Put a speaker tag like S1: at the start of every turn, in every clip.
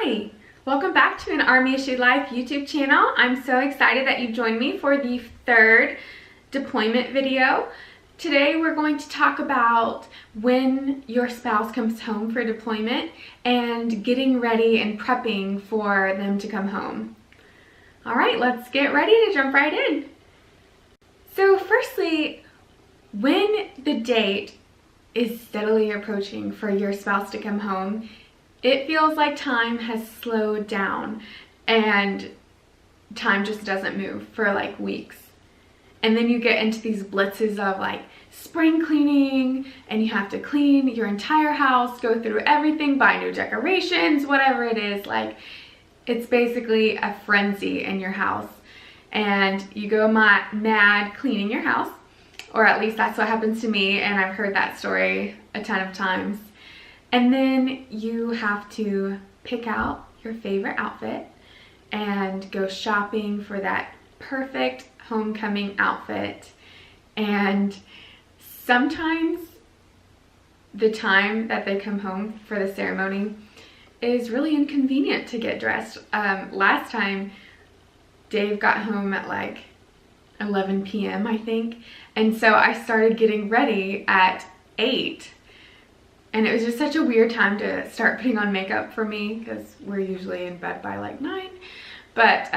S1: Hi! Welcome back to an Army Issued Life YouTube channel. I'm so excited that you joined me for the third deployment video. Today we're going to talk about when your spouse comes home for deployment and getting ready and prepping for them to come home. Alright, let's get ready to jump right in. So firstly, when the date is steadily approaching for your spouse to come home, it feels like time has slowed down and time just doesn't move for like weeks. And then you get into these blitzes of like spring cleaning, and you have to clean your entire house, go through everything, buy new decorations, whatever it is. Like, it's basically a frenzy in your house, and you go mad cleaning your house, or at least that's what happens to me, and I've heard that story a ton of times. And then you have to pick out your favorite outfit and go shopping for that perfect homecoming outfit. And sometimes the time that they come home for the ceremony is really inconvenient to get dressed. Last time, Dave got home at like 11 p.m. I think. And so I started getting ready at 8. And it was just such a weird time to start putting on makeup for me because we're usually in bed by like 9. But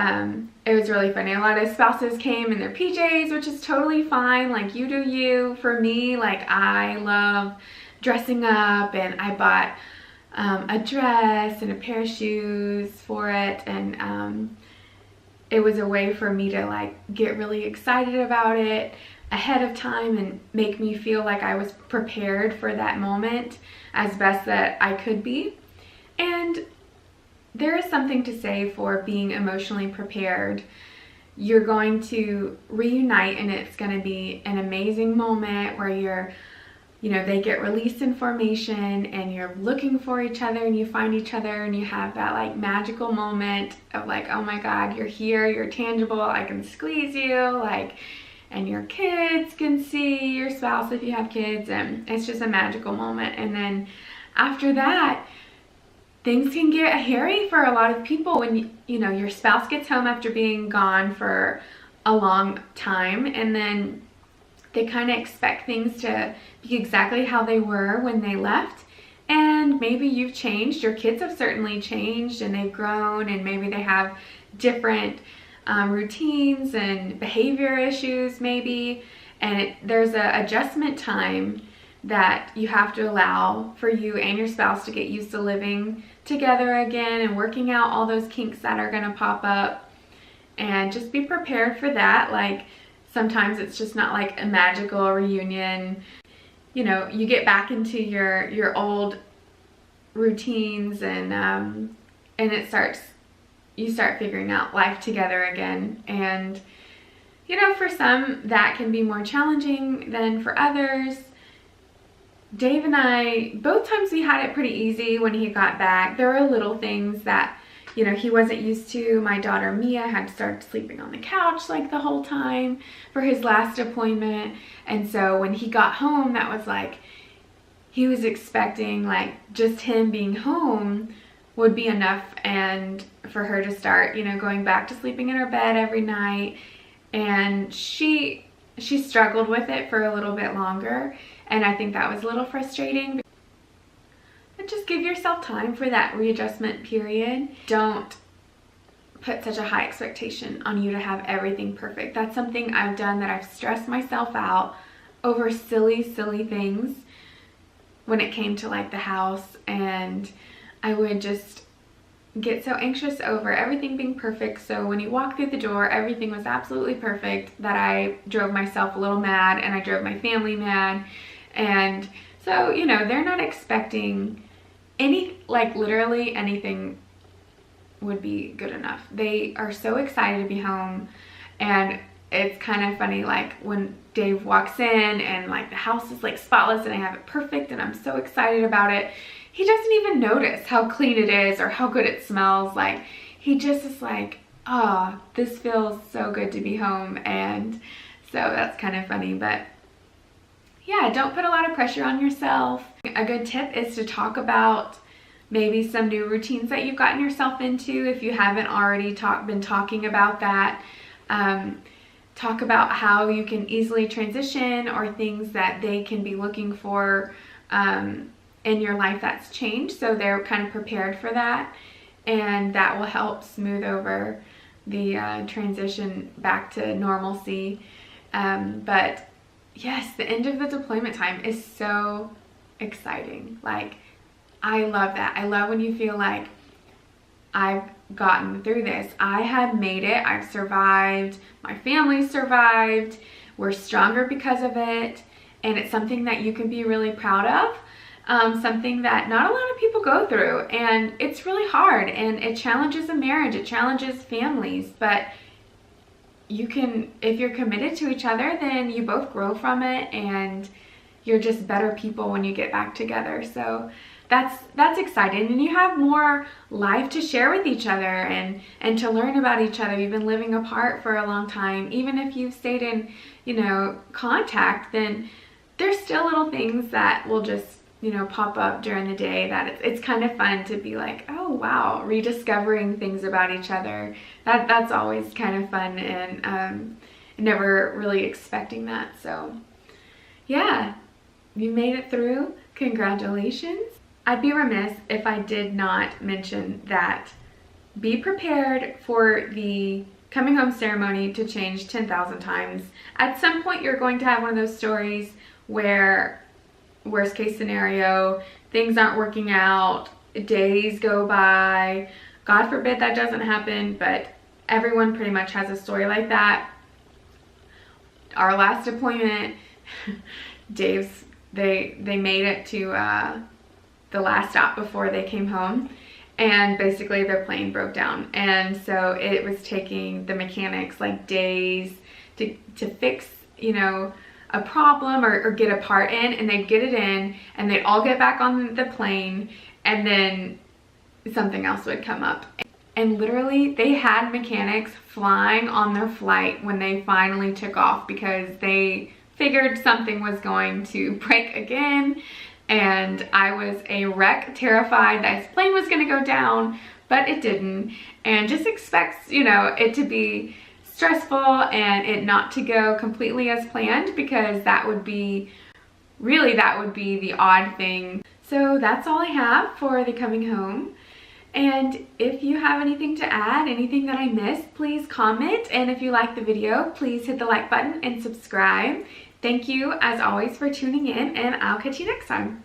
S1: it was really funny. A lot of spouses came in their PJs, which is totally fine. Like, you do you. For me, like, I love dressing up, and I bought a dress and a pair of shoes for it. And it was a way for me to like get really excited about it ahead of time and make me feel like I was prepared for that moment as best that I could be. And there is something to say for being emotionally prepared. You're going to reunite, and it's going to be an amazing moment where they get released information and you're looking for each other and you find each other and you have that like magical moment of like, oh my God, you're here, you're tangible, I can squeeze you, like, and your kids can see your spouse if you have kids, and it's just a magical moment. And then after that, things can get hairy for a lot of people when your spouse gets home after being gone for a long time, and then they kind of expect things to be exactly how they were when they left. And maybe you've changed, your kids have certainly changed, and they've grown, and maybe they have different routines and behavior issues maybe, and there's a adjustment time that you have to allow for you and your spouse to get used to living together again and working out all those kinks that are going to pop up. And just be prepared for that. Like, sometimes it's just not like a magical reunion. You get back into your old routines, and you start figuring out life together again. And for some that can be more challenging than for others. Dave and I, both times we had it pretty easy when he got back. There were little things that he wasn't used to. My daughter Mia had started sleeping on the couch like the whole time for his last deployment, and so when he got home, that was like, he was expecting like just him being home would be enough, and for her to start going back to sleeping in her bed every night. And she struggled with it for a little bit longer, and I think that was a little frustrating. But just give yourself time for that readjustment period. Don't put such a high expectation on you to have everything perfect. That's something I've done, that I've stressed myself out over silly things when it came to like the house, and I would just get so anxious over everything being perfect. So when you walk through the door, everything was absolutely perfect, that I drove myself a little mad, and I drove my family mad. And so, they're not expecting literally anything would be good enough. They are so excited to be home. And it's kind of funny, like when Dave walks in and like the house is like spotless and I have it perfect and I'm so excited about it, he doesn't even notice how clean it is or how good it smells. Like, he just is like, oh, this feels so good to be home. And so that's kind of funny. But yeah, don't put a lot of pressure on yourself. A good tip is to talk about maybe some new routines that you've gotten yourself into if you haven't already been talking about that. Talk about how you can easily transition or things that they can be looking for in your life that's changed, so they're kind of prepared for that, and that will help smooth over the transition back to normalcy. But yes, the end of the deployment time is so exciting. Like, I love that. I love when you feel like I've gotten through this. I have made it. I've survived. My family survived. We're stronger because of it. And it's something that you can be really proud of. Something that not a lot of people go through. And it's really hard. And it challenges a marriage. It challenges families. But you can, if you're committed to each other, then you both grow from it. And you're just better people when you get back together. So that's exciting, and you have more life to share with each other and to learn about each other. You've been living apart for a long time. Even if you've stayed in, you know, contact, then there's still little things that will just, you know, pop up during the day that it's kind of fun to be like, oh wow, rediscovering things about each other. That's always kind of fun, and never really expecting that. So yeah, you made it through. Congratulations. I'd be remiss if I did not mention that be prepared for the coming home ceremony to change 10,000 times. At some point, you're going to have one of those stories where, worst case scenario, things aren't working out, days go by. God forbid that doesn't happen, but everyone pretty much has a story like that. Our last deployment, they made it to the last stop before they came home, and basically their plane broke down, and so it was taking the mechanics like days to fix, you know, a problem or get a part in, and they'd get it in and they'd all get back on the plane, and then something else would come up. And literally they had mechanics flying on their flight when they finally took off because they figured something was going to break again. And I was a wreck, terrified that his plane was going to go down, but it didn't. And just expects, you know, it to be stressful and it not to go completely as planned, because that would be the odd thing. So that's all I have for the coming home. And if you have anything to add, anything that I missed, please comment. And if you like the video, please hit the like button and subscribe. Thank you, as always, for tuning in, and I'll catch you next time.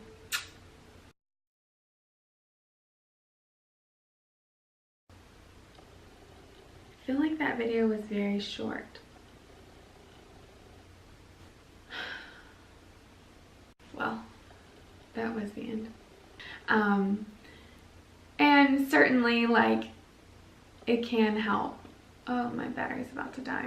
S1: I feel like that video was very short. Well, that was the end. And certainly, like, it can help. Oh, my battery's about to die.